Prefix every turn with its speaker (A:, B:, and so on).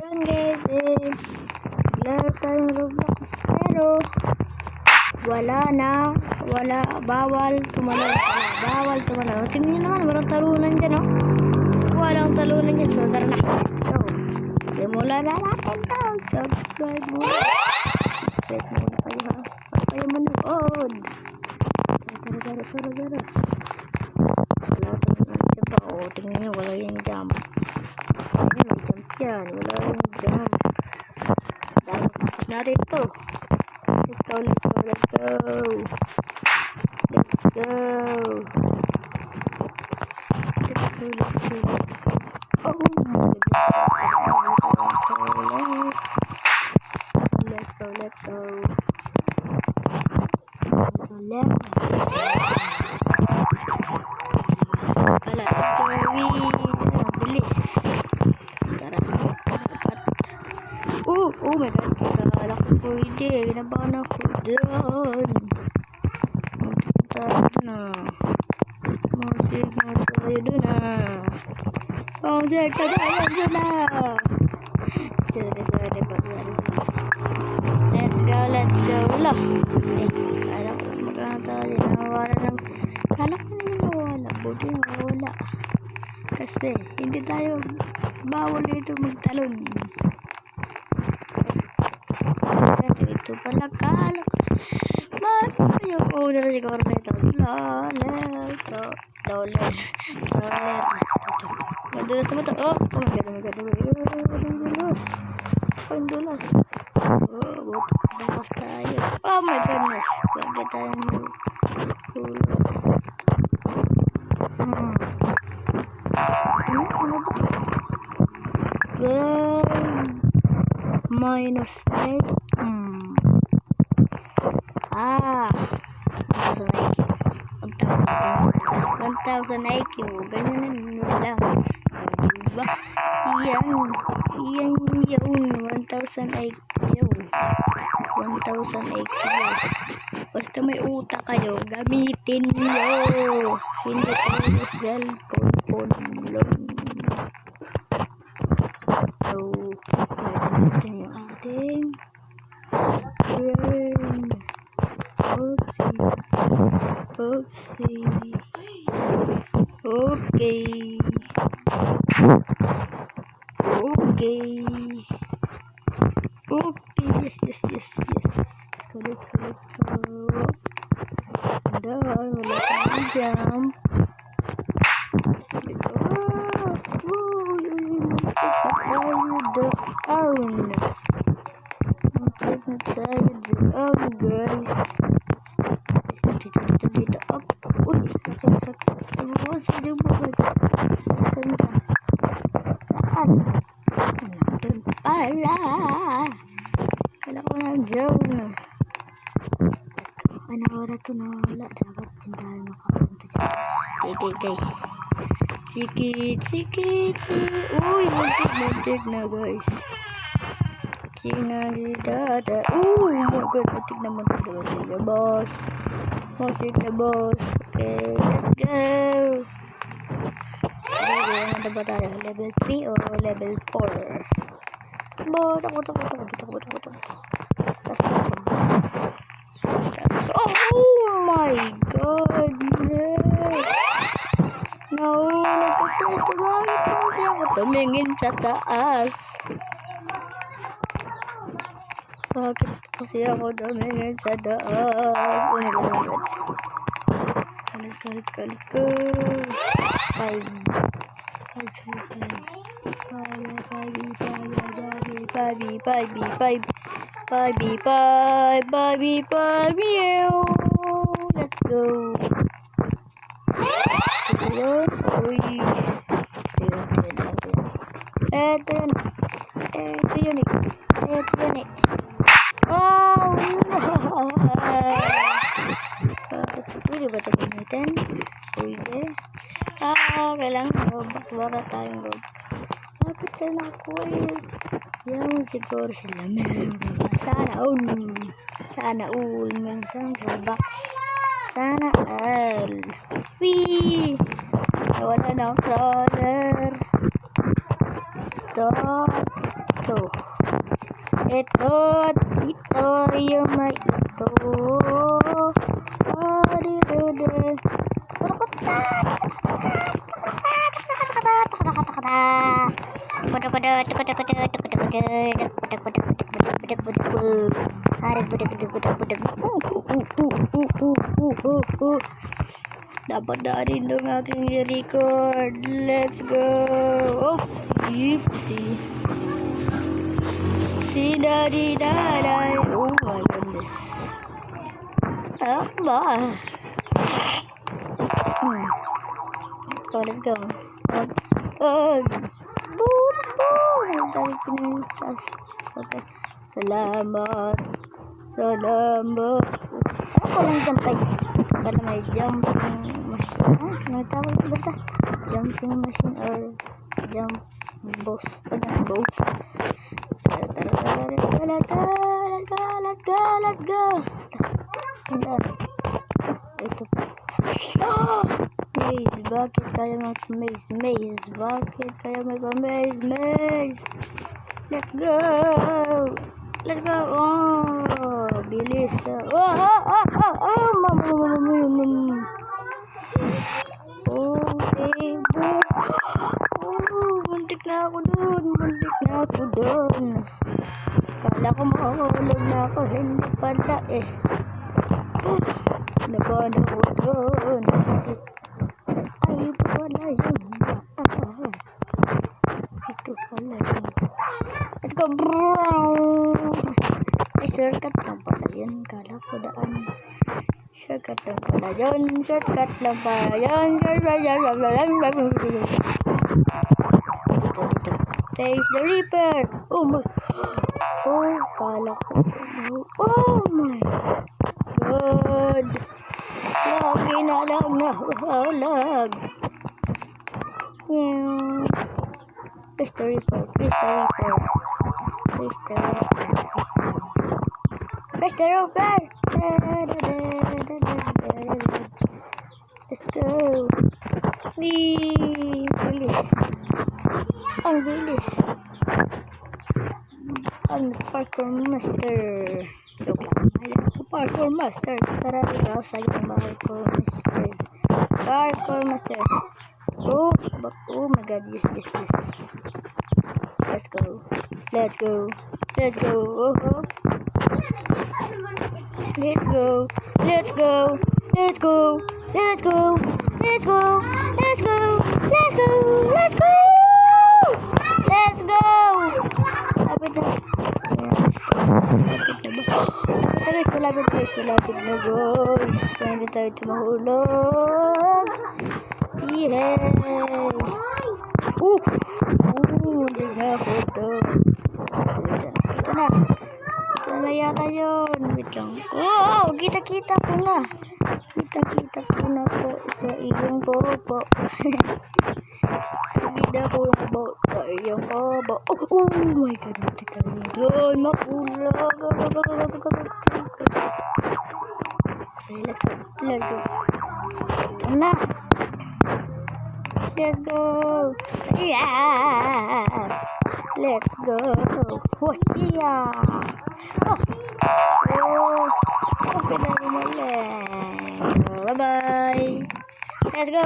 A: Yun guys, laro tayong Roblox pero bawal tumalaw. Tingnan nyo naman, walang talunan dyan, no? Walang talunan dyan, so tara na. So, simulan na natin to. Subscribe mo. Subscribe mo na kayo, ha? Para kayo manood. Tara. Wala tayong pa. O, tingnan nyo, wala yung jump. May jump yan, wala yung jump. Tapos natin ito. Let's go. Oh, let's go. Oh my god, kala ko pwede. Ginabahan ako doon. Tayo na. Musik na tayo doon na. Musik na tayo doon na. Sorry. Let's go. Lah. Kala ko magkana tayo. Kala ko nawala. Buti nawala. Kasi hindi tayo bawal ito magtalon. Ito pala kala yung una na siguro na ito. Madulas naman ito. Oh my god. Pandulas. Bukas tayo. Oh my goodness. Bagay tayo ng hulog. Minus 8. 1,000 IQ. Ganyan lang. Diba? Yan. 1,000 IQ. 1,000 IQ. Basta may utak kayo, gamitin nyo. Hindi kayo cellphone lang. So, kaya natin yung ating brain. Oopsie. Okay. Yes. Let's go. Down. Wala tayong jump. Guys. Dito up. Uy, sakit. Saan? Nandun pala. Kala ko nandiyan. Ano oras ito na wala. Dapat din tayo makapunta dyan. Okay. Sikit. Uy, muntik na guys. Sinalidada. Oh my god, muntik na boss. Muntik na boss. Okay, let's go. Ano ba tayo? Level 3 or level 4? Takbo. Oh my goodness. Nauna kasi ito tumingin sa taas. Bakit kasi ako tumingin sa taas? Oh my god. Let's go. 5. Let's go. Uy. Ito yun eh. Oh no. Pwede ba ito gamitin? Pwede. Kailangan Roblox. Tayong Roblox. Bakit sila quit? Yan siguro sila meron. Sana all. Meron Roblox. Sana all. Wee! Wala ng crawler. Ito. Ito, ito, yung may ito. Dapat darin dong aking i-record. Let's go. Oopsie, oopsie. Si daddy daday. Oh my goodness. Tama. So let's go. Let's go. Okay. Salamat. Salamat. Ako lang jampay. Para may jumping machine. Ano tawag ito basta? Jumping machine or jump boss. Jump boss. Let's go. Ito. Maze, bakit kaya mag-maze? Maze, bakit kaya mag-maze? Let's go. Let's go. Oh, bilis. Muntik na ako dun. Kala ko makahulog na ako, hindi pala eh. Naban ako dun. Ay, ito pala yun. Ito pala yun. Let's go. Ay, shortcut lang pala yun. Kala ko daan. Shortcut lang pala yun. Dito. Face the Reaper. Oh my. Oh, kala ko. Oh my God. Lagi na lang nahalag. Face the Reaper. Let's go. Bilis. Ang bilis. Ang parkour master. Joke lang. Parkour master. Tara dito sa yung parkour master. Oh my God. Yes. Let's go. Oh. Let's go. Lapit na. Malapit na guys. Hindi tayo tumahulog. Yay! Hindi na ako ito. Ito na yata yun. Wait lang. Oh, kita ko na. Kita ko na po sa iyong bobo. Kita ko na po sa iyong bobo. Oh my God. Kita ko yun. Mapulag. Let's go. Ito na. Let's go. Yes. Let's go. Yeah. Okay na rin ulit. Bye-bye. Let's go.